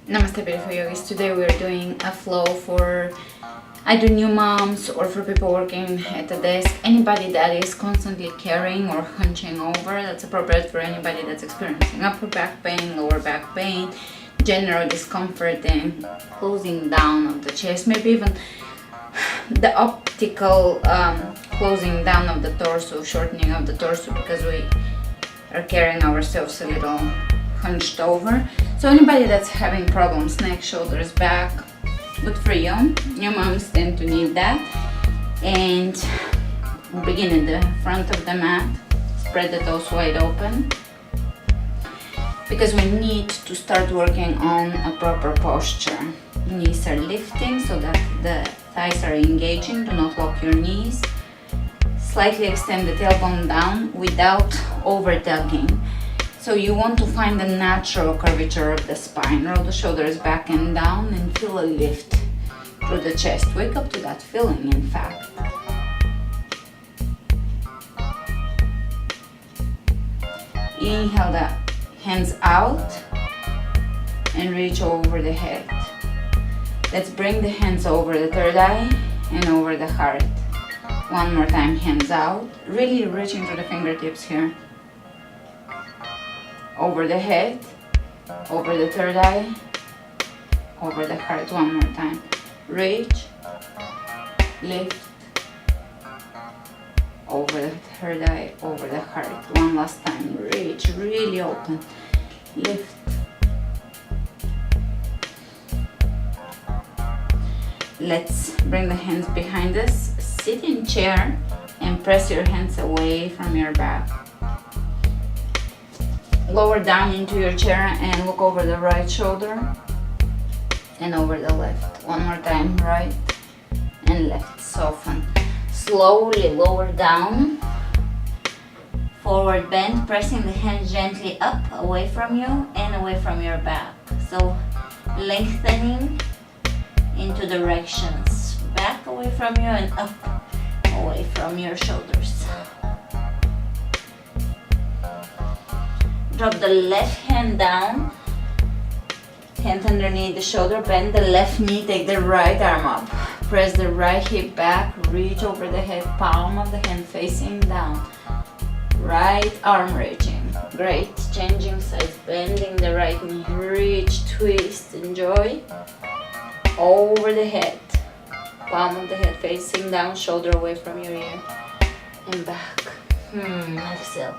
Namaste beautiful yogis. Today we are doing a flow for either new moms or for people working at the desk. Anybody that is constantly carrying or hunching over, that's appropriate for anybody that's experiencing upper back pain, lower back pain, general discomfort and closing down of the chest, maybe even the optical closing down of the torso, shortening of the torso because we are carrying ourselves a little hunched over. So anybody that's having problems, neck, shoulders, back, good for you. New moms tend to need that. And begin at the front of the mat, spread the toes wide open, because we need to start working on a proper posture. Knees are lifting so that the thighs are engaging. Do not lock your knees. Slightly extend the tailbone down without over tugging. So you want to find the natural curvature of the spine. Roll the shoulders back and down and feel a lift through the chest. Wake up to that feeling, in fact. Inhale the hands out and reach over the head. Let's bring the hands over the third eye and over the heart. One more time, hands out. Really reaching through the fingertips here. Over the head, over the third eye, over the heart. One more time. Reach, lift, over the third eye, over the heart. One last time. Reach, really open. Lift. Let's bring the hands behind us. Sit in chair and press your hands away from your back. Lower down into your chair and look over the right shoulder and over the left. One more time, right and left. Soften. Slowly lower down. Forward bend, pressing the hands gently up, away from you and away from your back. So lengthening into directions. Back away from you and up, away from your shoulders. Drop the left hand down, hand underneath the shoulder, bend the left knee, take the right arm up. Press the right hip back, reach over the head, palm of the hand facing down. Right arm reaching. Great. Changing sides, bending the right knee, reach, twist, enjoy. Over the head, palm of the head facing down, shoulder away from your ear, and back. Exhale.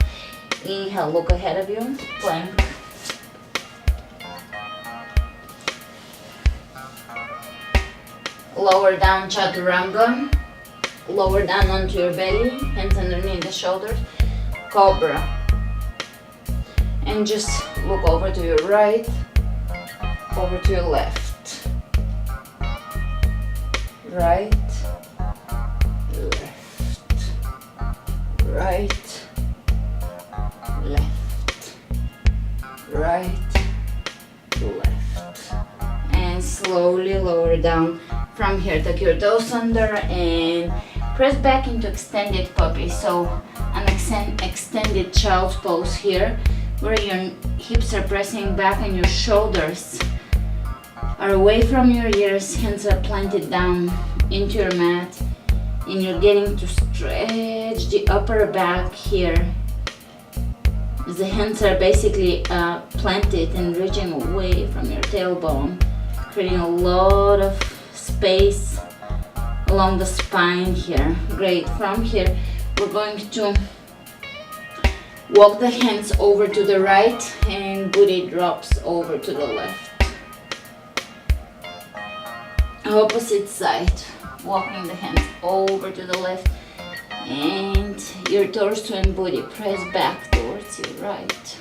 Inhale, look ahead of you, plank. Lower down, chaturanga. Lower down onto your belly, hands underneath the shoulders, cobra. And just look over to your right, over to your left. Right, left, right, left, right, left, and slowly lower down from here. Tuck your toes under and press back into extended puppy. So an extended child's pose here, where your hips are pressing back and your shoulders are away from your ears, hands are planted down into your mat, and you're getting to stretch the upper back here. The hands are basically planted and reaching away from your tailbone, creating a lot of space along the spine here. Great. From here, we're going to walk the hands over to the right and booty drops over to the left. Opposite side, walking the hands over to the left and your torso and booty press back towards your right.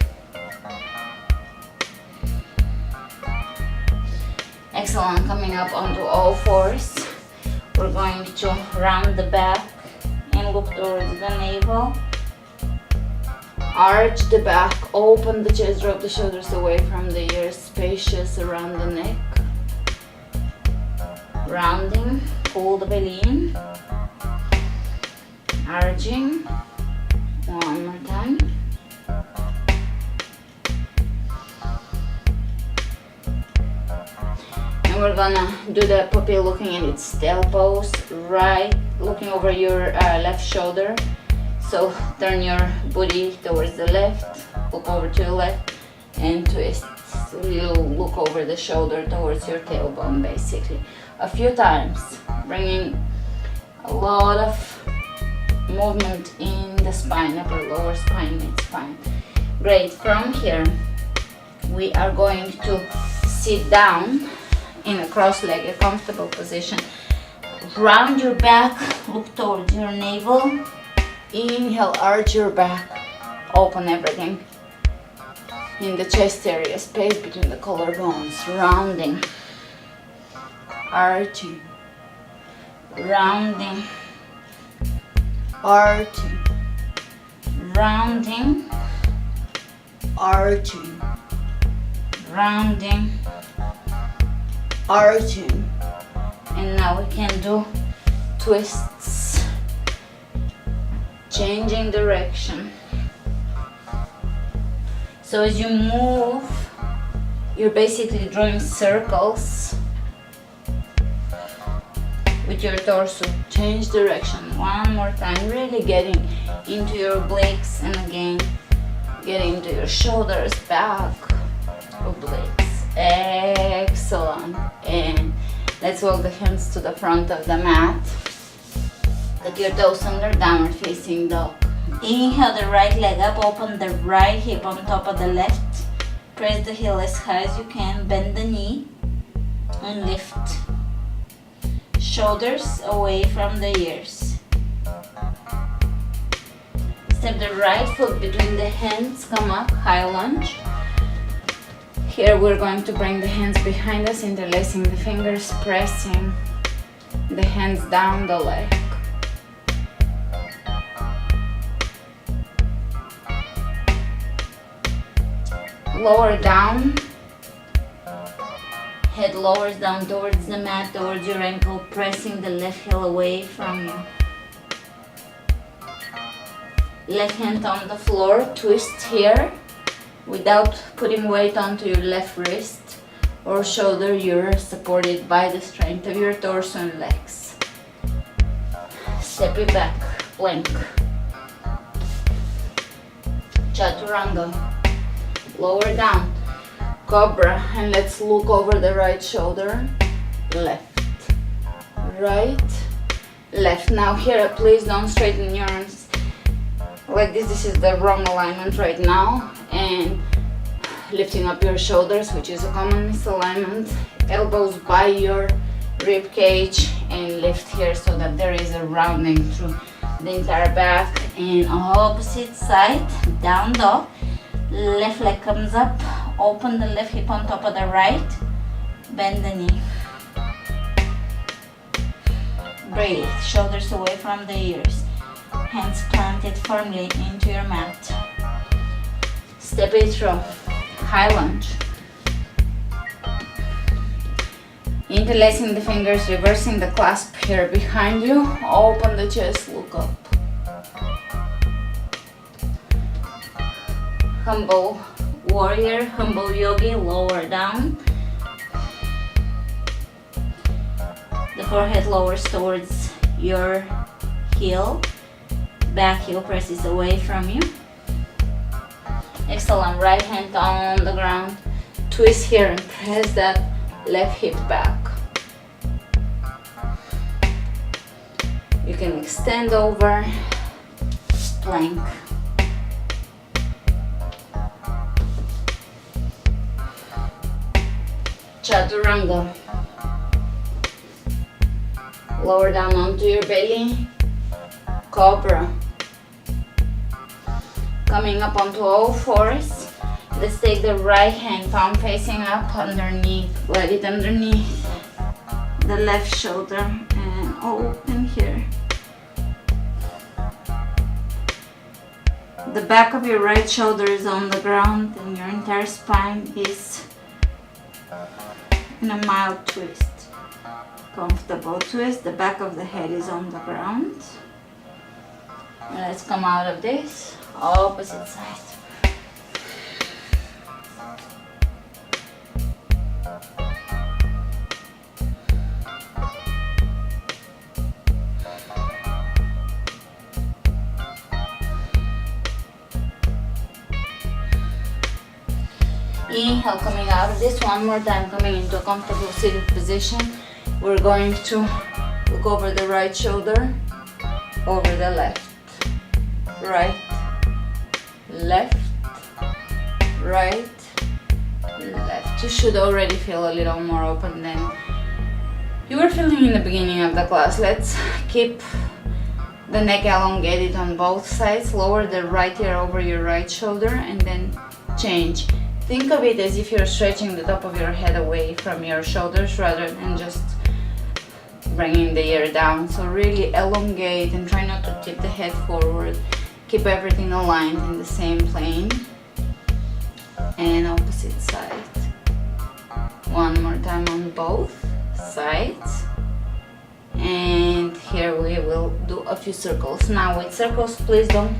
Excellent. Coming up onto all fours, we're going to round the back and look towards the navel. Arch the back, open the chest, drop the shoulders away from the ears, spacious around the neck. Rounding, pull the belly in, arching. One more time. gonna do the puppy looking at its tail pose, right, looking over your left shoulder. So turn your booty towards the left, look over to your left, and twist. So you'll look over the shoulder towards your tailbone, basically. A few times, bringing a lot of movement in the spine, upper lower spine, mid spine. Great. From here, we are going to sit down in a cross-legged, comfortable position. Round your back, look towards your navel. Inhale, arch your back, open everything in the chest area, space between the collarbones, rounding, arching, rounding, arching, rounding, arching, rounding, arching. And now we can do twists, changing direction. So as you move, you're basically drawing circles with your torso. Change direction one more time, really getting into your obliques, and again getting into your shoulders, back, obliques. Excellent. And let's walk the hands to the front of the mat. Tuck your toes under, downward facing dog. Inhale the right leg up, open the right hip on top of the left. Press the heel as high as you can, bend the knee and lift. Shoulders away from the ears. Step the right foot between the hands, come up, high lunge. Here we're going to bring the hands behind us, interlacing the fingers, pressing the hands down the leg. Lower down, head lowers down towards the mat, towards your ankle, pressing the left heel away from you. Left hand on the floor, twist here without putting weight onto your left wrist or shoulder. You're supported by the strength of your torso and legs. Step it back, plank. Chaturanga. Lower down, cobra, and let's look over the right shoulder. Left, right, left. Now here, please don't straighten your arms like this. This is the wrong alignment right now. And lifting up your shoulders, which is a common misalignment. Elbows by your rib cage, and lift here so that there is a rounding through the entire back. And opposite side, down dog. Left leg comes up, open the left hip on top of the right, bend the knee. Breathe, shoulders away from the ears, hands planted firmly into your mat. Step it through, high lunge. Interlacing the fingers, reversing the clasp here behind you, open the chest, look up. Humble warrior, humble yogi, lower down. The forehead lowers towards your heel. Back heel presses away from you. Excellent. Right hand on the ground. Twist here and press that left hip back. You can extend over, plank. Chaturanga. Lower down onto your belly. Cobra. Coming up onto all fours. Let's take the right hand, palm facing up underneath. Let it underneath the left shoulder and open here. The back of your right shoulder is on the ground and your entire spine is in a mild twist. Comfortable twist. The back of the head is on the ground. And let's come out of this. Opposite side. Inhale, coming out of this. One more time, coming into a comfortable seated position. We're going to look over the right shoulder, over the left, right, left, right, left. You should already feel a little more open than you were feeling in the beginning of the class. Let's keep the neck elongated on both sides. Lower the right ear over your right shoulder and then change. Think of it as if you're stretching the top of your head away from your shoulders rather than just bringing the ear down. So really elongate and try not to tip the head forward. Keep everything aligned in the same plane. And opposite side. One more time on both sides. And here we will do a few circles. Now with circles, please don't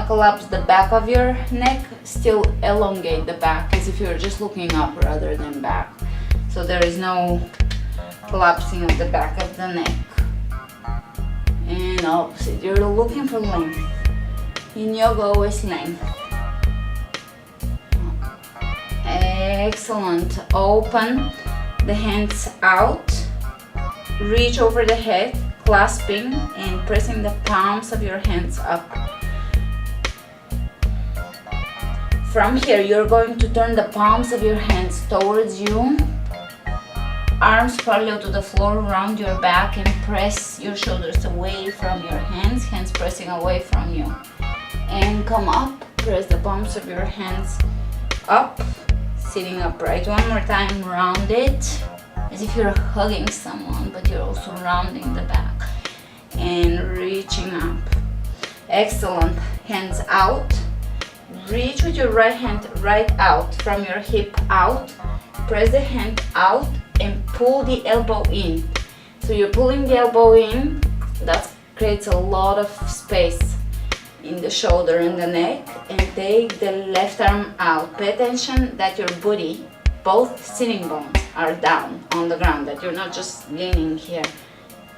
collapse the back of your neck. Still elongate the back as if you're just looking up rather than back. So there is no collapsing of the back of the neck. And opposite, you're looking for length. In yoga, always length. Excellent. Open the hands out. Reach over the head, clasping and pressing the palms of your hands up. From here, you're going to turn the palms of your hands towards you. Arms parallel to the floor around your back and press your shoulders away from your hands, hands pressing away from you. And come up, press the palms of your hands up, sitting upright. One more time, round it. As if you're hugging someone, but you're also rounding the back and reaching up. Excellent. Hands out. Reach with your right hand right out from your hip out. Press the hand out and pull the elbow in. So you're pulling the elbow in. That creates a lot of space in the shoulder and the neck. And take the left arm out. Pay attention that your booty, both sitting bones, are down on the ground, that you're not just leaning here.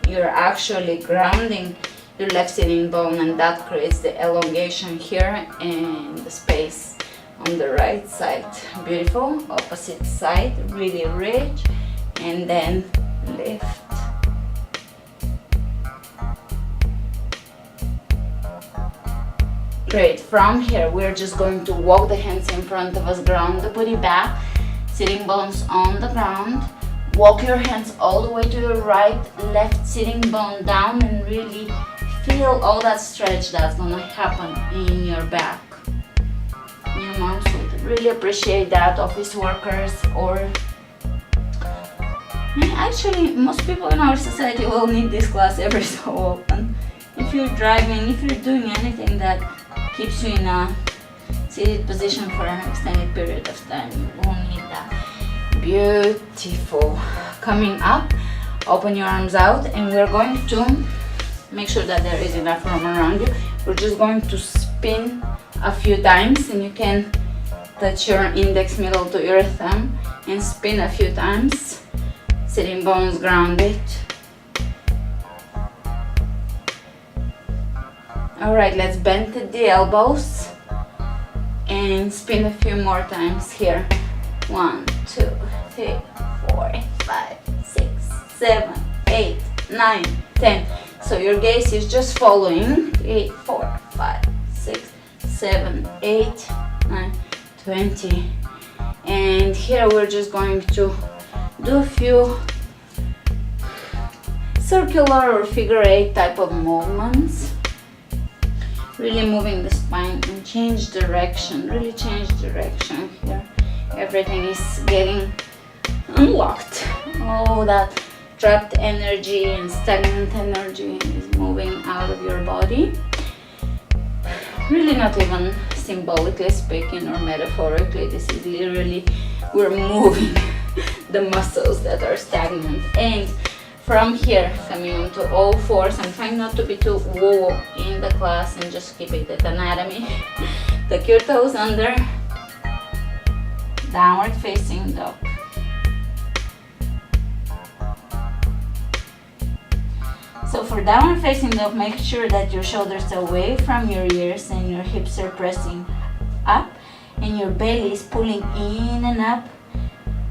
You're actually grounding your left sitting bone, and that creates the elongation here and the space on the right side. Beautiful. Opposite side, really reach and then lift. Great. From here, we're just going to walk the hands in front of us, ground the body back. Sitting bones on the ground. Walk your hands all the way to your right, left sitting bone down, and really feel all that stretch that's gonna happen in your back. Your moms would really appreciate that, office workers, or actually most people in our society will need this class every so often. If you're driving, if you're doing anything that keeps you in a seated position for an extended period of time, you will need that. Beautiful. Coming up, open your arms out, and we're going to make sure that there is enough room around you. We're just going to spin a few times, and you can touch your index middle to your thumb and spin a few times. Sitting bones grounded. Alright, let's bend the elbows and spin a few more times here. 1, 2, 3, 4, 5, 6, 7, 8, 9, 10. So your gaze is just following 3, 4, 5, 6, 7, 8, 9, 20. And here we're just going to do a few circular or figure 8 type of movements. Really moving the spine and change direction. Really change direction here. Everything is getting unlocked. All that trapped energy and stagnant energy is moving out of your body. Really not even symbolically speaking or metaphorically. This is literally, we're moving the muscles that are stagnant. And from here, coming onto all fours, I'm trying not to be too woo in the class and just keep it at anatomy. Tuck your toes under. Downward facing dog. So for downward facing dog, make sure that your shoulders are away from your ears and your hips are pressing up. and your belly is pulling in and up.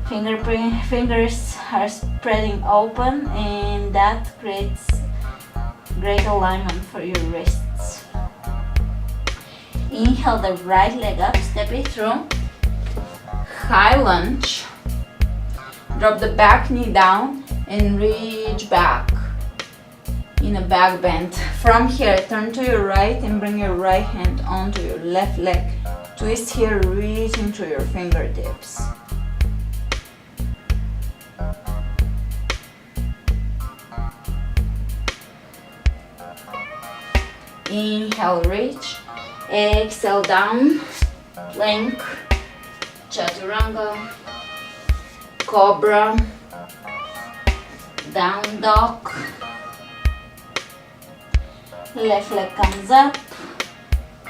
Fingers are spreading open, and that creates great alignment for your wrists. Inhale the right leg up, step it through. High lunge. Drop the back knee down and reach back in a back bend. From here, turn to your right and bring your right hand onto your left leg. Twist here, reaching through your fingertips. Inhale, reach. Exhale, down. Plank. Chaturanga. Cobra. Down dog. Left leg comes up.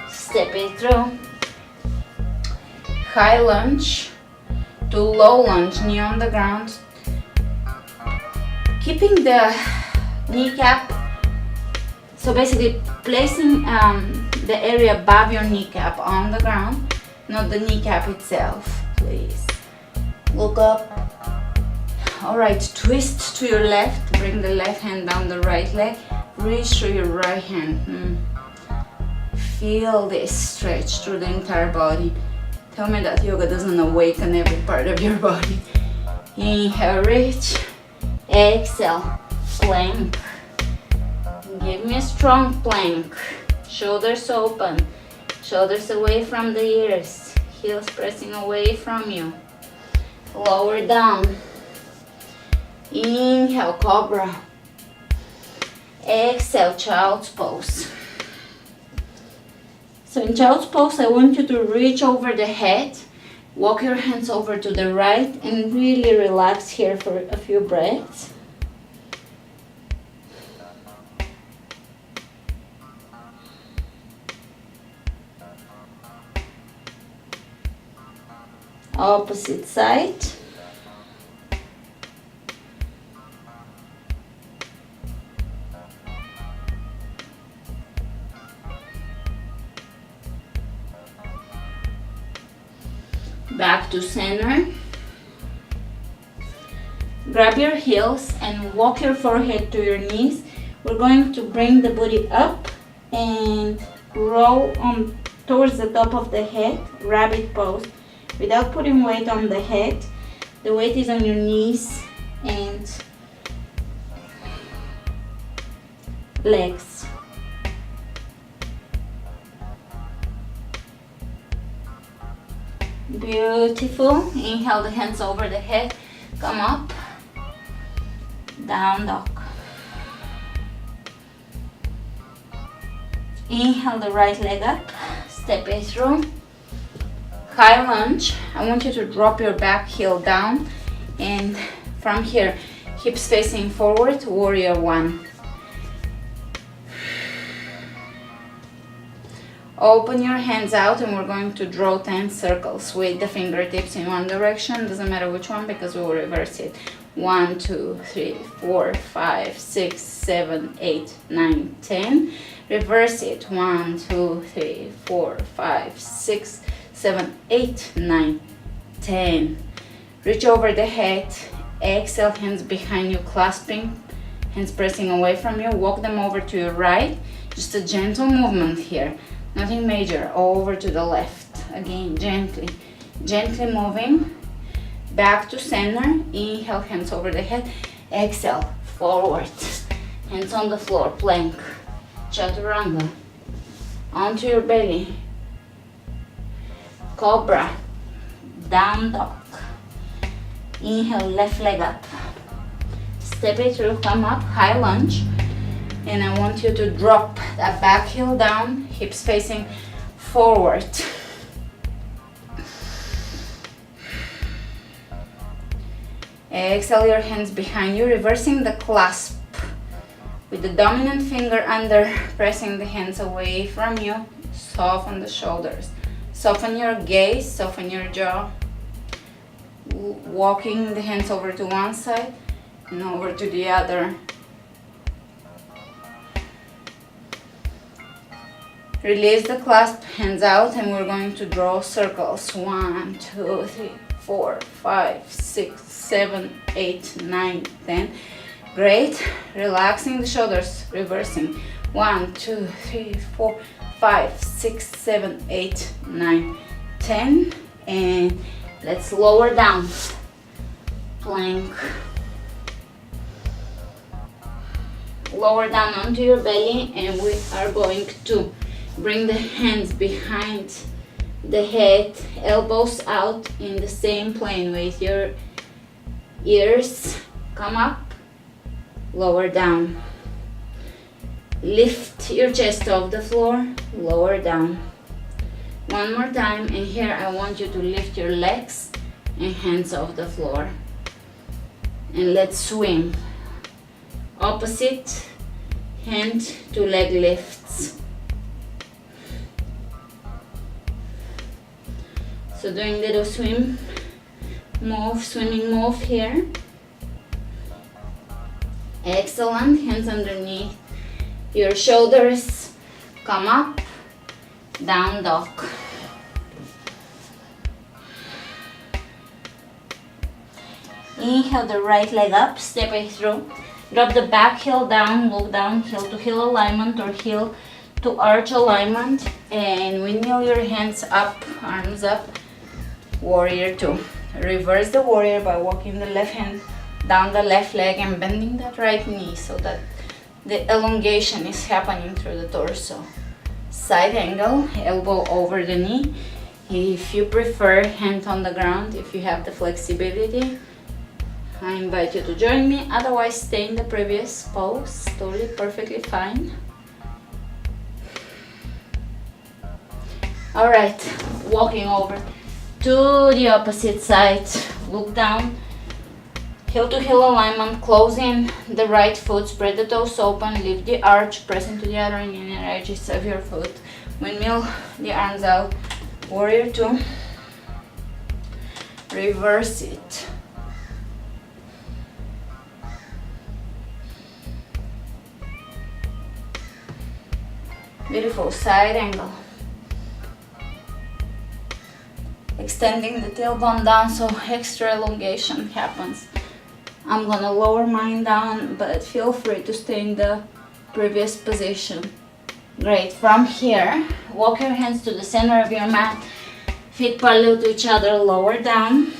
Step it through. High lunge to low lunge, knee on the ground. Keeping the kneecap, so basically placing the area above your kneecap on the ground, not the kneecap itself, please. Look up. Alright, twist to your left, bring the left hand down the right leg, reach through your right hand. Feel this stretch through the entire body. Tell me that yoga doesn't awaken every part of your body. Inhale, reach. Exhale, plank. Give me a strong plank. Shoulders open. Shoulders away from the ears. Heels pressing away from you. Lower down. Inhale, cobra. Exhale, child's pose. So in child's pose, I want you to reach over the head, walk your hands over to the right, and really relax here for a few breaths. Opposite side. Back to center. Grab your heels and walk your forehead to your knees. We're going to bring the booty up and roll on towards the top of the head, rabbit pose, without putting weight on the head. The weight is on your knees and legs. Beautiful. Inhale the hands over the head. Come up. Down dog. Inhale the right leg up. Step it through. High lunge. I want you to drop your back heel down. And from here, hips facing forward, warrior one. Open your hands out and we're going to draw 10 circles with the fingertips in one direction. Doesn't matter which one because we will reverse it. 1, 2, 3, 4, 5, 6, 7, 8, 9, 10. Reverse it. 1, 2, 3, 4, 5, 6, 7, 8, 9, 10. Reach over the head. Exhale, hands behind you, clasping. Hands pressing away from you. Walk them over to your right. Just a gentle movement here. Nothing major. Over to the left. Again, gently. Gently moving. Back to center. Inhale, hands over the head. Exhale, forward. Hands on the floor, plank. Chaturanga. Onto your belly. Cobra. Down dog. Inhale, left leg up. Step it through, come up, high lunge. And I want you to drop that back heel down, hips facing forward. Exhale your hands behind you, reversing the clasp with the dominant finger under, pressing the hands away from you. Soften the shoulders. Soften your gaze, soften your jaw. Walking the hands over to one side and over to the other. Release the clasp, hands out, and we're going to draw circles. 1, 2, 3, 4, 5, 6, 7, 8, 9, 10. Great. Relaxing the shoulders, reversing. 1, 2, 3, 4, 5, 6, 7, 8, 9, 10. And let's lower down. Plank. Lower down onto your belly, and we are going to bring the hands behind the head, elbows out in the same plane with your ears. Come up, lower down. Lift your chest off the floor, lower down. One more time, and here I want you to lift your legs and hands off the floor. And let's swim. Opposite hand to leg lifts. So doing little swim move, swimming move here. Excellent. Hands underneath your shoulders. Come up, down dog. Inhale the right leg up, step it through. Drop the back heel down, look down, heel to heel alignment or heel to arch alignment. And windmill your hands up, arms up. Warrior 2. Reverse the warrior by walking the left hand down the left leg and bending that right knee so that the elongation is happening through the torso. Side angle, elbow over the knee. If you prefer, hand on the ground if you have the flexibility. I invite you to join me, otherwise stay in the previous pose, totally perfectly fine. Alright, walking over to the opposite side, look down, heel to heel alignment, closing the right foot, spread the toes open, lift the arch, press into the outer and inner edges of your foot, windmill the arms out, warrior 2, reverse it. Beautiful side angle. Extending the tailbone down so extra elongation happens. I'm gonna lower mine down, but feel free to stay in the previous position. Great. From here, walk your hands to the center of your mat. Feet parallel to each other, lower down.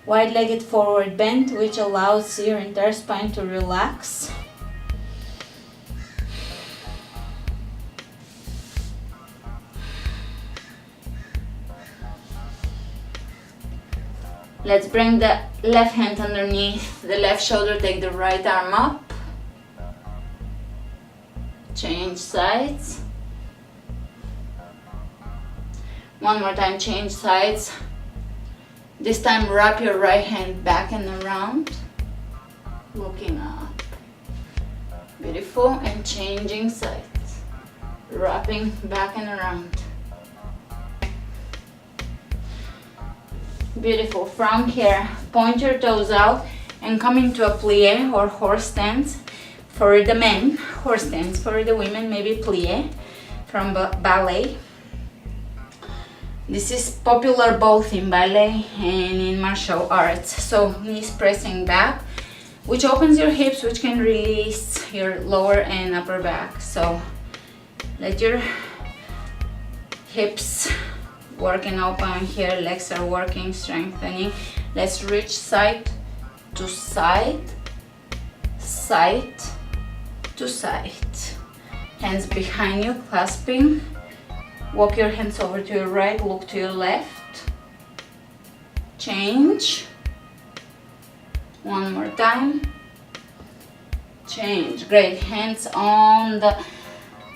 Wide-legged forward bend, which allows your entire spine to relax. Let's bring the left hand underneath the left shoulder, take the right arm up. Change sides. One more time, change sides. This time wrap your right hand back and around, looking up. Beautiful, and changing sides. Wrapping back and around. Beautiful. From here, point your toes out and come into a plie or horse stance for the men, horse stance for the women, maybe plie from ballet. This is popular both in ballet and in martial arts. So knees pressing back, which opens your hips, which can release your lower and upper back. So let your hips working open here, legs are working, strengthening. Let's reach side to side, side to side. Hands behind you, clasping. Walk your hands over to your right, look to your left. Change. One more time. Change. Great. Hands on the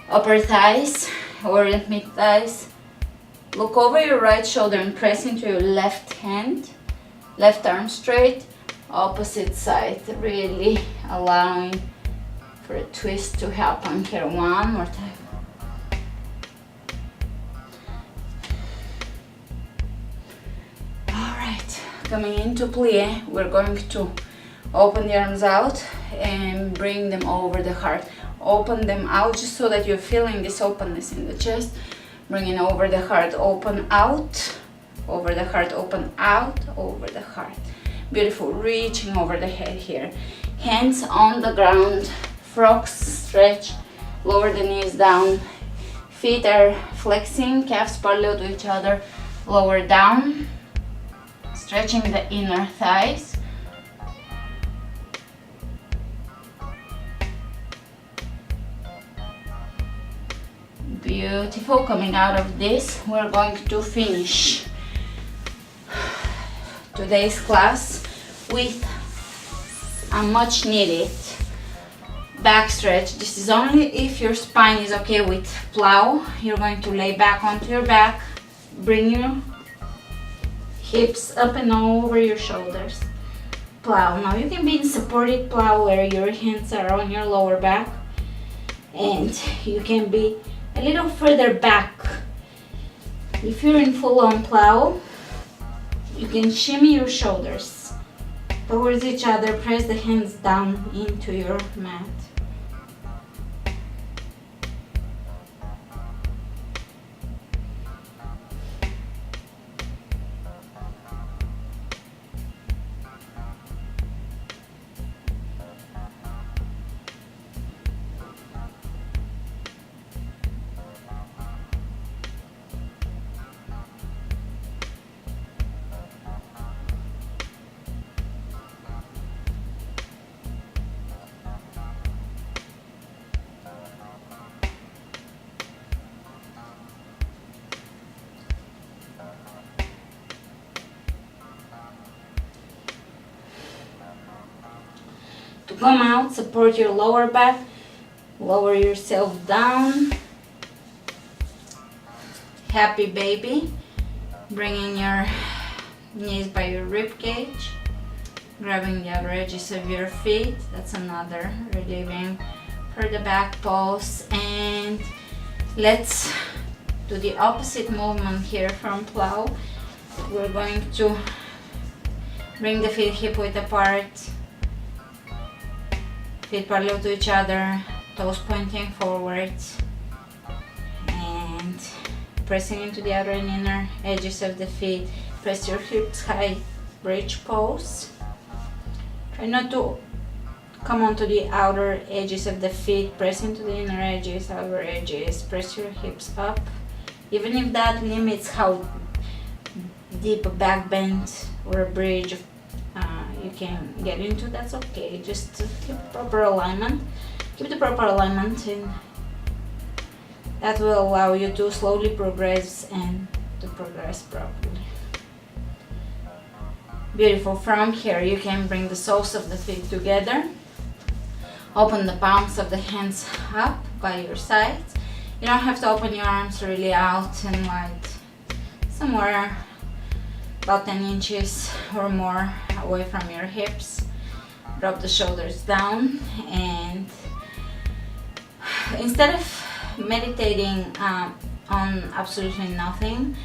upper thighs or mid thighs. Look over your right shoulder and press into your left hand, left arm straight, opposite side, really allowing for a twist to happen here. One more time. All right, coming into plie, we're going to open the arms out and bring them over the heart. Open them out just so that you're feeling this openness in the chest. Bringing over the heart, open out, over the heart, open out, over the heart. Beautiful, reaching over the head here. Hands on the ground, frogs stretch, lower the knees down. Feet are flexing, calves parallel to each other, lower down. Stretching the inner thighs. Beautiful. Coming out of this, we're going to finish today's class with a much needed back stretch. This is only if your spine is okay with plow. You're going to lay back onto your back, bring your hips up and over your shoulders. Plow. Now you can be in supported plow where your hands are on your lower back, and you can be a little further back. If you're in full-on plow, you can shimmy your shoulders towards each other, press the hands down into your mat. To come out, support your lower back, lower yourself down. Happy baby. Bringing your knees by your rib cage, grabbing the outer edges of your feet. That's another relieving for the back pose. And let's do the opposite movement here from plow. We're going to bring the feet hip width apart. Feet parallel to each other, toes pointing forwards, and pressing into the outer and inner edges of the feet. Press your hips high, bridge pose. Try not to come onto the outer edges of the feet. Press into the inner edges, outer edges. Press your hips up. Even if that limits how deep a back bend or a bridge you can get into, that's okay. Just keep proper alignment. Keep the proper alignment, and that will allow you to slowly progress and to progress properly. Beautiful. From here you can bring the soles of the feet together. Open the palms of the hands up by your sides. You don't have to open your arms really out and wide. Somewhere about 10 inches or more away from your hips. Drop the shoulders down, and instead of meditating on absolutely nothing,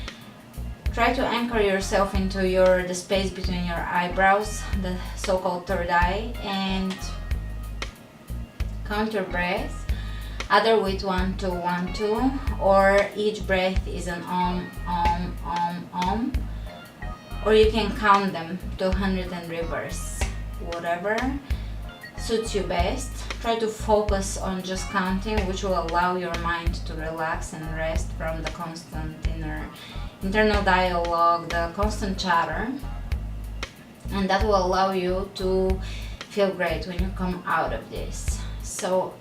try to anchor yourself into the space between your eyebrows, the so-called third eye, and count your breath, either with 1, 2, 1, 2, or each breath is an om, or you can count them to 100 and reverse, whatever suits you best. Try to focus on just counting, which will allow your mind to relax and rest from the constant internal dialogue, the constant chatter, and that will allow you to feel great when you come out of this. So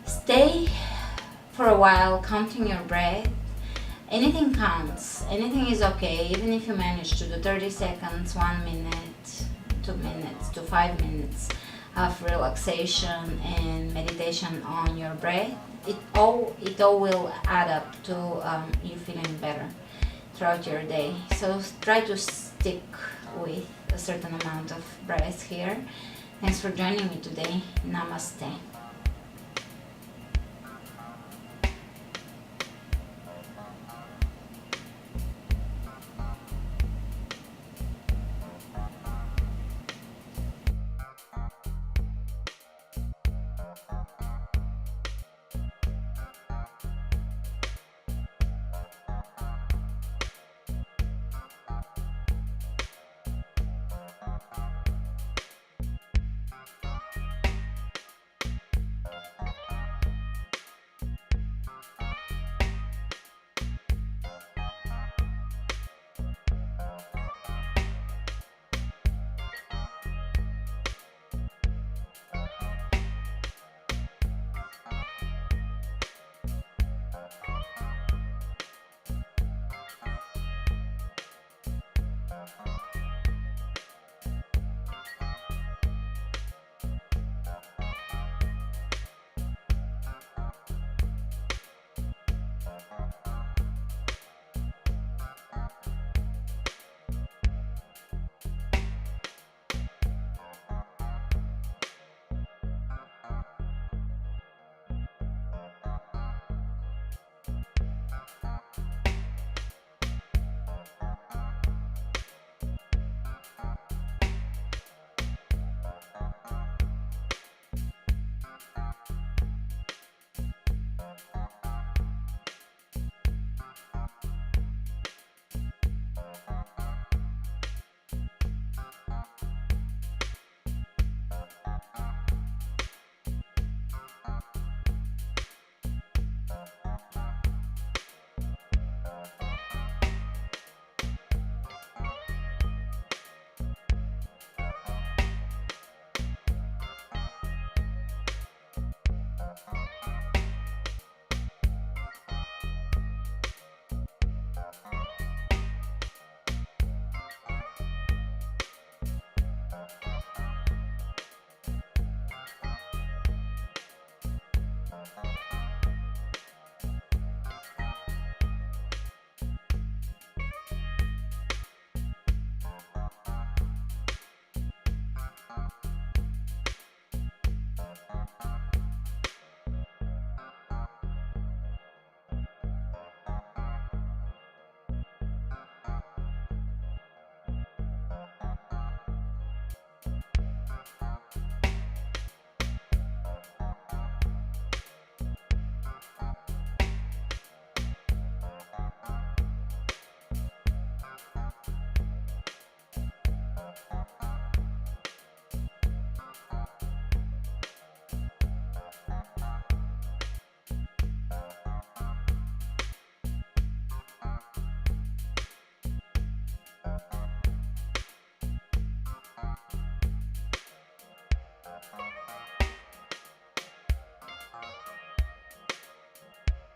stay for a while counting your breath. Anything counts, anything is okay, even if you manage to do 30 seconds, 1 minute, 2 minutes to 5 minutes of relaxation and meditation on your breath. It all will add up to you feeling better throughout your day. So try to stick with a certain amount of breath here. Thanks for joining me today. Namaste.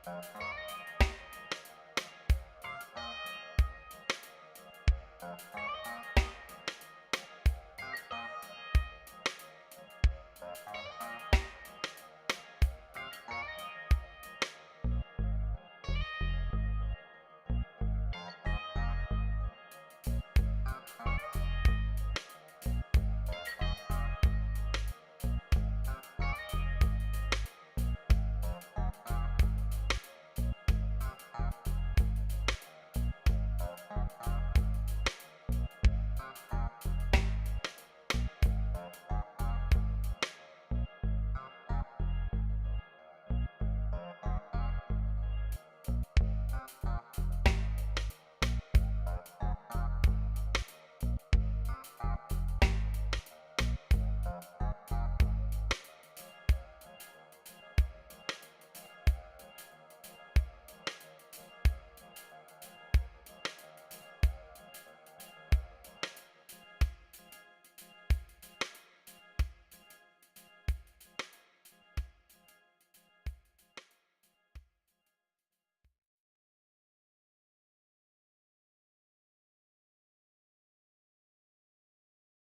Bye.